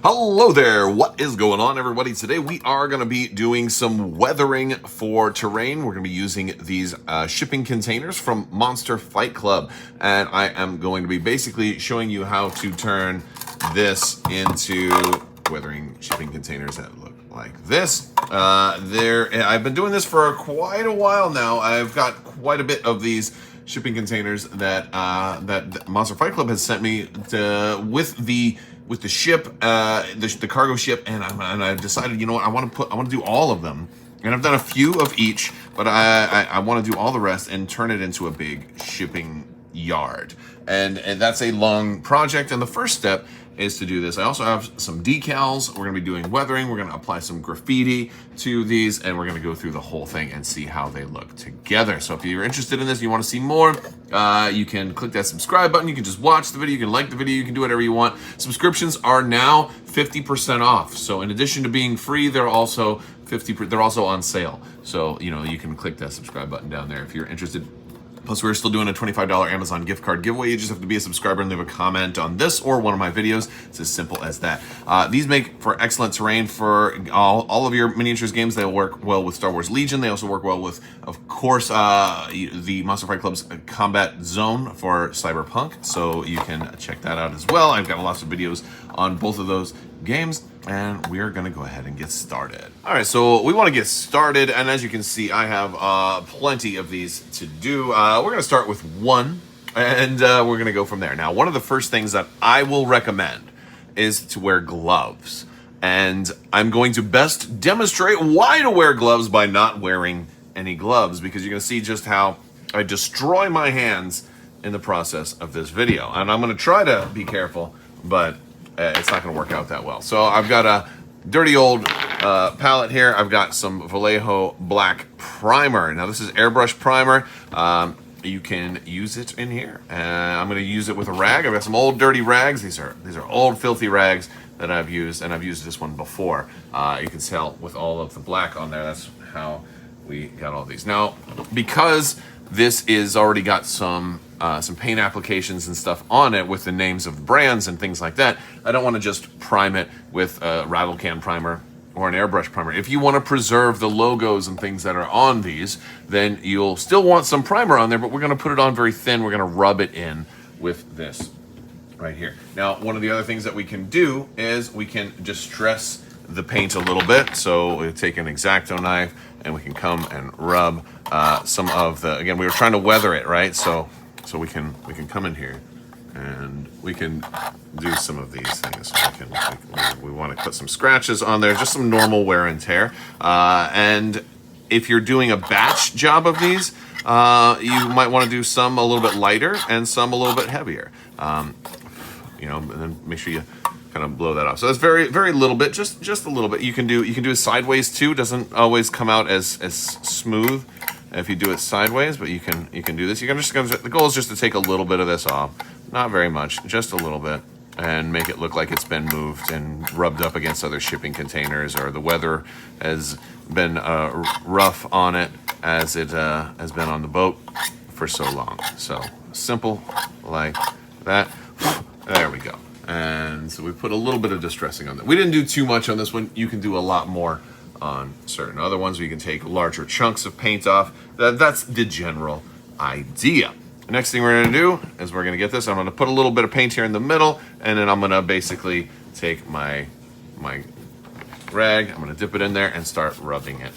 Hello there, what is going on everybody? Today we are going to be doing some weathering for terrain. We're going to be using these shipping containers from Monster Fight Club, and I am going to be basically showing you how to turn this into weathering shipping containers that look like this. I've been doing this for quite a while now. I've got quite a bit of these shipping containers that that Monster Fight Club has sent me with the ship, the cargo ship, and I decided, you know what, I want to do all of them, and I've done a few of each, but I want to do all the rest and turn it into a big shipping yard, and that's a long project. And the first step is to do this. I also have some decals. We're going to be doing weathering. We're going to apply some graffiti to these, and we're going to go through the whole thing and see how they look together. So if you're interested in this, you want to see more, you can click that subscribe button. You can just watch the video. You can like the video. You can do whatever you want. Subscriptions are now 50% off. So in addition to being free, they're also on sale. So, you know, you can click that subscribe button down there if you're interested. Plus, we're still doing a $25 Amazon gift card giveaway. You just have to be a subscriber and leave a comment on this or one of my videos. It's as simple as that. These make for excellent terrain for all of your miniatures games. They'll work well with Star Wars Legion. They also work well with, of course, the Monster Fight Club's combat zone for Cyberpunk. So you can check that out as well. I've got lots of videos on both of those games, and we're gonna go ahead and get started. All right, so we want to get started, and as you can see, I have plenty of these to do. We're gonna start with one, and we're gonna go from there. Now, one of the first things that I will recommend is to wear gloves, and I'm going to best demonstrate why to wear gloves by not wearing any gloves, because you're gonna see just how I destroy my hands in the process of this video. And I'm gonna try to be careful, but it's not going to work out that well. So I've got a dirty old palette here. I've got some Vallejo black primer. Now this is airbrush primer. You can use it in here. I'm going to use it with a rag. I've got some old dirty rags. These are old filthy rags that I've used, and I've used this one before. You can tell with all of the black on there. That's how we got all these. Now, because this is already got some paint applications and stuff on it with the names of brands and things like that, I don't want to just prime it with a rattle can primer or an airbrush primer. If you want to preserve the logos and things that are on these, then you'll still want some primer on there, but we're going to put it on very thin. We're going to rub it in with this right here. Now, one of the other things that we can do is we can distress the paint a little bit. So we take an X-Acto knife and we can come and rub some of the, again, we were trying to weather it, right? So we can come in here and we can do some of these things. We want to put some scratches on there, just some normal wear and tear. And if you're doing a batch job of these, you might want to do some a little bit lighter and some a little bit heavier. You know, and then make sure you kind of blow that off. So that's very, very little bit, just a little bit. You can do it sideways too. Doesn't always come out as smooth if you do it sideways, but you can do this. The goal is just to take a little bit of this off, not very much, just a little bit, and make it look like it's been moved and rubbed up against other shipping containers, or the weather has been rough on it as it has been on the boat for so long. So simple like that. There we go. And so we put a little bit of distressing on that. We didn't do too much on this one. You can do a lot more on certain other ones. You can take larger chunks of paint off. That's the general idea. The next thing we're going to do is we're going to get this. I'm going to put a little bit of paint here in the middle, and then I'm going to basically take my rag. I'm going to dip it in there and start rubbing it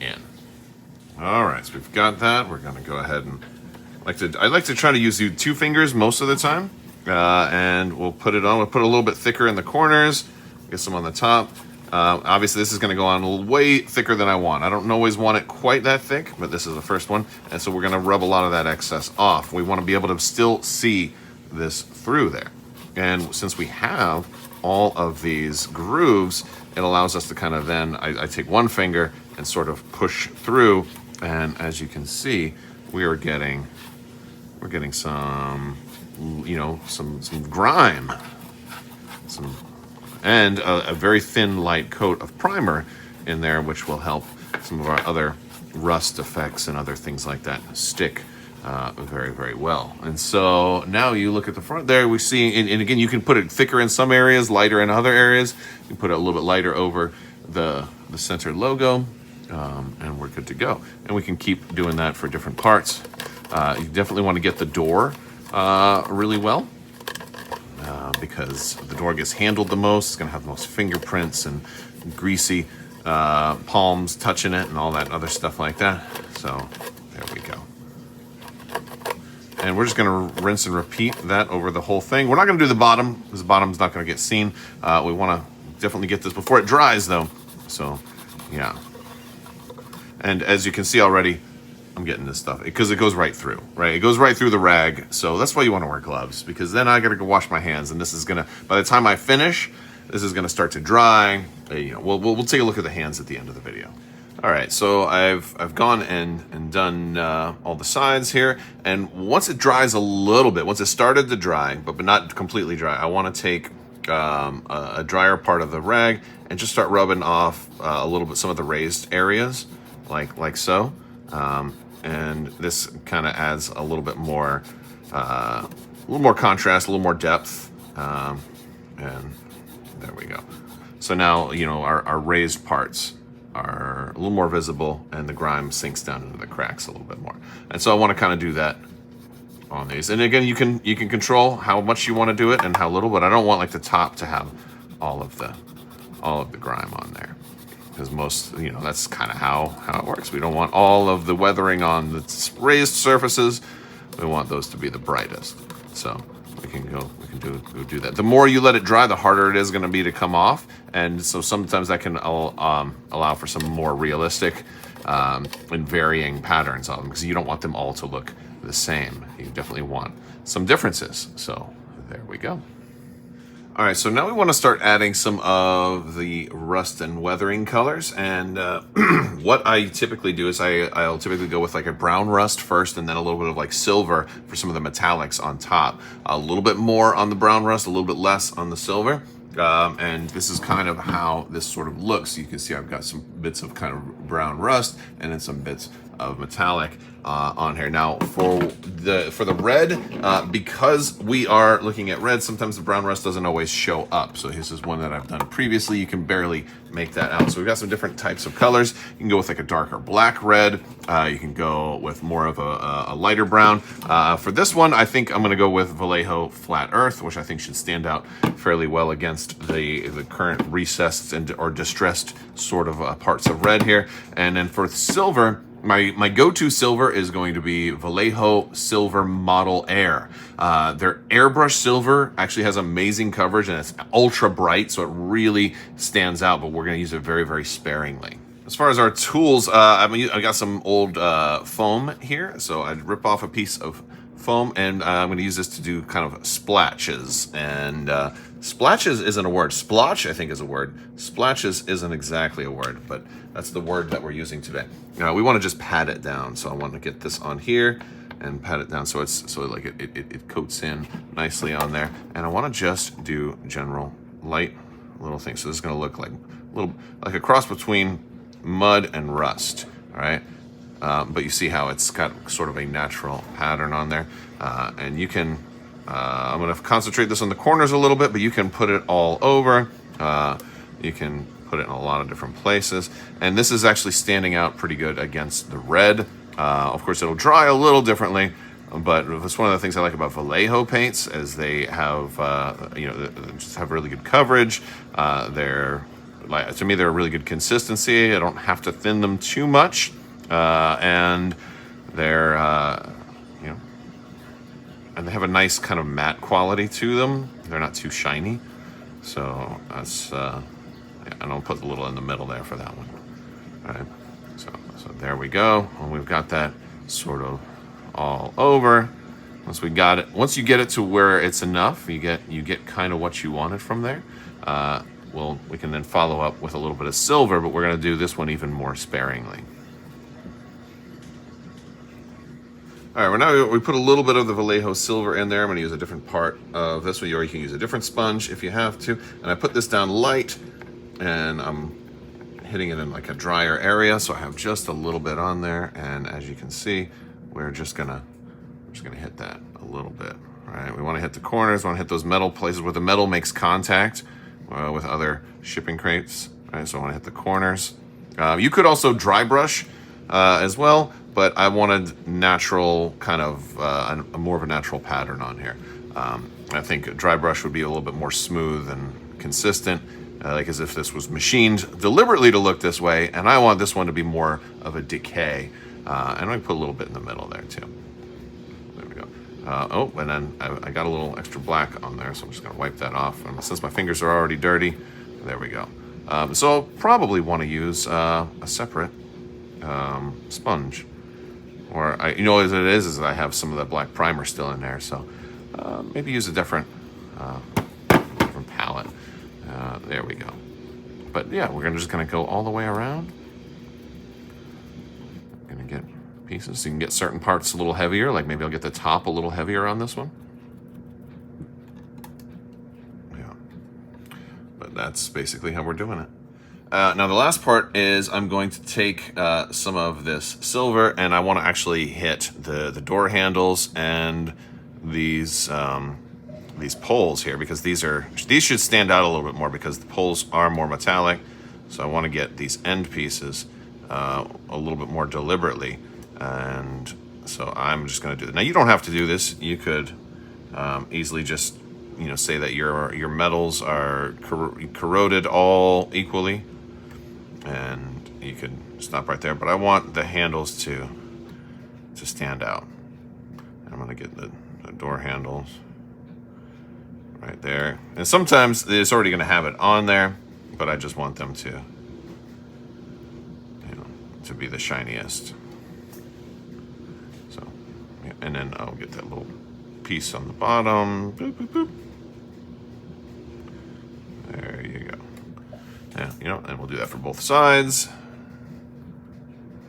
in. All right, so we've got that. We're going to go ahead and I like to try to use 2 fingers most of the time. And we'll put it on. We'll put a little bit thicker in the corners, get some on the top. Obviously, this is going to go on a little way thicker than I want. I don't always want it quite that thick, but this is the first one. And so we're going to rub a lot of that excess off. We want to be able to still see this through there. And since we have all of these grooves, it allows us to kind of then, I take one finger and sort of push through. And as you can see, we're getting some, you know, some grime, and a very thin light coat of primer in there, which will help some of our other rust effects and other things like that stick very, very well. And so now you look at the front there, we see, and again, you can put it thicker in some areas, lighter in other areas. You can put it a little bit lighter over the center logo, and we're good to go. And we can keep doing that for different parts. You definitely want to get the door really well, because the door gets handled the most. It's going to have the most fingerprints and greasy palms touching it and all that other stuff like that. So there we go. And we're just going to rinse and repeat that over the whole thing. We're not going to do the bottom, because the bottom's not going to get seen. We want to definitely get this before it dries, though. So, yeah. And as you can see already, I'm getting this stuff because it goes right through, right? It goes right through the rag. So that's why you want to wear gloves, because then I got to go wash my hands, and this is going to, by the time I finish, this is going to start to dry. You know, we'll take a look at the hands at the end of the video. All right, so I've gone and done all the sides here, and once it dries a little bit, once it started to dry, but not completely dry, I want to take a drier part of the rag and just start rubbing off a little bit, some of the raised areas, like so. And this kind of adds a little bit more, contrast, a little more depth, and there we go. So now, you know, our raised parts are a little more visible, and the grime sinks down into the cracks a little bit more. And so I want to kind of do that on these. And again, you can control how much you want to do it and how little, but I don't want like the top to have all of the grime on there, because most, you know, that's kind of how it works. We don't want all of the weathering on the raised surfaces. We want those to be the brightest. So we can do that. The more you let it dry, the harder it is going to be to come off. And so sometimes that can allow for some more realistic and varying patterns on them, because you don't want them all to look the same. You definitely want some differences. So there we go. All right, so now we want to start adding some of the rust and weathering colors. And what I typically do is I'll typically go with like a brown rust first, and then a little bit of like silver for some of the metallics on top. A little bit more on the brown rust, a little bit less on the silver. And this is kind of how this sort of looks. You can see I've got some bits of kind of brown rust and then some bits of metallic on here. Now for the red, because we are looking at red, sometimes the brown rust doesn't always show up. So this is one that I've done previously. You can barely make that out. So we've got some different types of colors. You can go with like a darker black red. You can go with more of a lighter brown. For this one, I think I'm going to go with Vallejo Flat Earth, which I think should stand out fairly well against the current recessed or distressed sort of parts of red here. And then for silver, my go-to silver is going to be Vallejo Silver Model Air. Their airbrush silver actually has amazing coverage, and it's ultra bright, so it really stands out, but we're going to use it very, very sparingly. As far as our tools, I got some old foam here, so I'd rip off a piece of foam, and I'm going to use this to do kind of splatches. And splatches isn't a word. Splotch, I think, is a word. Splatches isn't exactly a word, but that's the word that we're using today. Now we want to just pat it down, so I want to get this on here and pat it down so it coats in nicely on there. And I want to just do general light little things. So this is going to look like a cross between mud and rust. All right. But you see how it's got sort of a natural pattern on there. And you can, I'm going to concentrate this on the corners a little bit, but you can put it all over. You can put it in a lot of different places. And this is actually standing out pretty good against the red. Of course, it'll dry a little differently, but that's one of the things I like about Vallejo paints, is they have, they just have really good coverage. To me, they're a really good consistency. I don't have to thin them too much. And they're, and they have a nice kind of matte quality to them. They're not too shiny. So that's, and I'll put a little in the middle there for that one. All right. So there we go. And we've got that sort of all over. Once we got it, once you get it to where it's enough, you get kind of what you wanted from there. We can then follow up with a little bit of silver, but we're going to do this one even more sparingly. All right, well, now we put a little bit of the Vallejo silver in there. I'm going to use a different part of this one, or you can use a different sponge if you have to. And I put this down light, and I'm hitting it in like a drier area, so I have just a little bit on there. And as you can see, we're just going to I'm just going to hit that a little bit. All right, we want to hit the corners, we want to hit those metal places where the metal makes contact with other shipping crates. All right, so I want to hit the corners. You could also dry brush as well, but I wanted natural, kind of a more of a natural pattern on here. I think a dry brush would be a little bit more smooth and consistent, like as if this was machined deliberately to look this way, and I want this one to be more of a decay. And I put a little bit in the middle there too. There we go. Oh, and then I got a little extra black on there, so I'm just gonna wipe that off. And since my fingers are already dirty, there we go. So I'll probably want to use a separate sponge. Or, you know what it is I have some of the black primer still in there, so maybe use a different palette. There we go. But yeah, we're just gonna go all the way around. Gonna get pieces, so you can get certain parts a little heavier, like maybe I'll get the top a little heavier on this one. Yeah, but that's basically how we're doing it. Now the last part is I'm going to take some of this silver, and I want to actually hit the door handles and these poles here, because these should stand out a little bit more because the poles are more metallic. So I want to get these end pieces a little bit more deliberately, and so I'm just going to do that. Now you don't have to do this. You could easily just say that your metals are corroded all equally, and you could stop right there. But I want the handles to stand out. I'm going to get the door handles right there, and sometimes it's already going to have it on there, but I just want them to be the shiniest. So, and then I'll get that little piece on the bottom. Boop, boop, boop. There you go. Yeah, and we'll do that for both sides,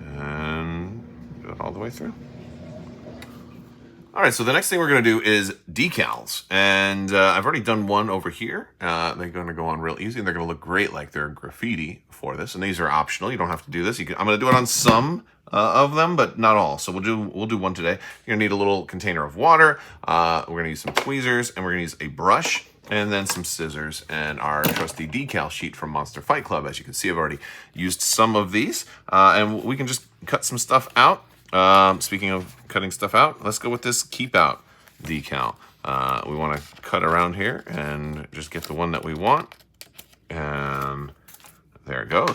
and do it all the way through. All right, so the next thing we're going to do is decals, and I've already done one over here. They're going to go on real easy, and they're going to look great like they're graffiti for this. And these are optional; you don't have to do this. I'm going to do it on some of them, but not all. So we'll do one today. You're going to need a little container of water. We're going to use some tweezers, and we're going to use a brush, and then some scissors, and our trusty decal sheet from Monster Fight Club. As you can see, I've already used some of these, and we can just cut some stuff out. Speaking of cutting stuff out, let's go with this keep out decal. We want to cut around here and just get the one that we want. And there it goes.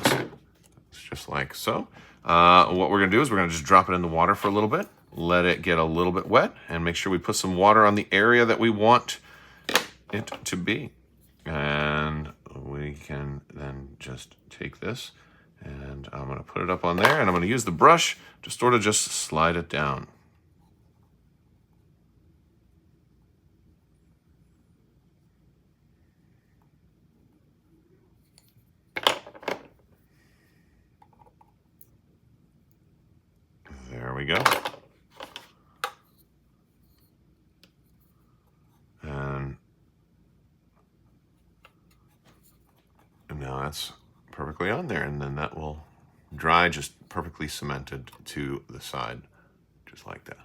It's just like so. What we're going to do is we're going to just drop it in the water for a little bit, let it get a little bit wet, and make sure we put some water on the area that we want it to be. And we can then just take this, and I'm going to put it up on there, and I'm going to use the brush to sort of just slide it down. There we go. And now that's perfectly on there, and then that will dry just perfectly cemented to the side, just like that.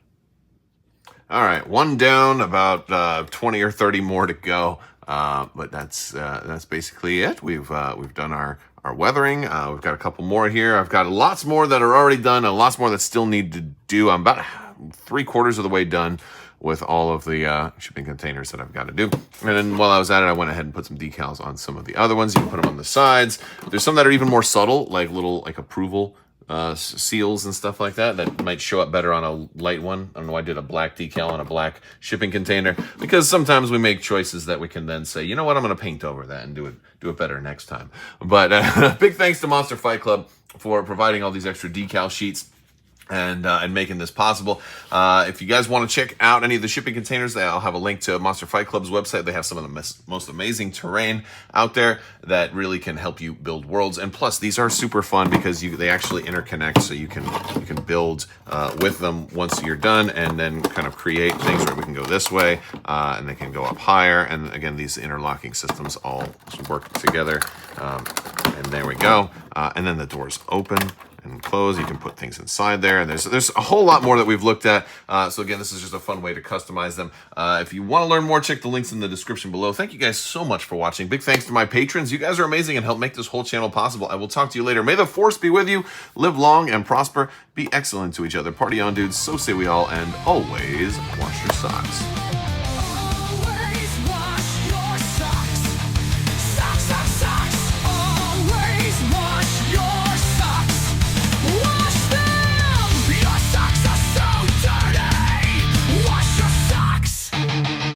All right, one down, about 20 or 30 more to go, but that's basically it. We've done our weathering. We've got a couple more here. I've got lots more that are already done and lots more that still need to do. I'm about 3/4 of the way done with all of the shipping containers that I've got to do. And then while I was at it, I went ahead and put some decals on some of the other ones. You can put them on the sides. There's some that are even more subtle, like little approval seals and stuff like that might show up better on a light one. I don't know why I did a black decal on a black shipping container, because sometimes we make choices that we can then say, you know what, I'm going to paint over that and do it better next time. But big thanks to Monster Fight Club for providing all these extra decal sheets and making this possible. If you guys want to check out any of the shipping containers, I'll have a link to Monster Fight Club's website. They have some of the most amazing terrain out there that really can help you build worlds. And plus, these are super fun because they actually interconnect, so you can build with them once you're done, and then kind of create things where we can go this way, and they can go up higher. And again, these interlocking systems all work together. And there we go. And then the doors open. and close. You can put things inside there, and there's a whole lot more that we've looked at. So again, this is just a fun way to customize them. If you want to learn more, check the links in the description below. Thank you guys so much for watching. Big thanks to my patrons. You guys are amazing and help make this whole channel possible. I will talk to you later. May the force be with you. Live long and prosper. Be excellent to each other. Party on, dudes. So say we all, and always wash your socks.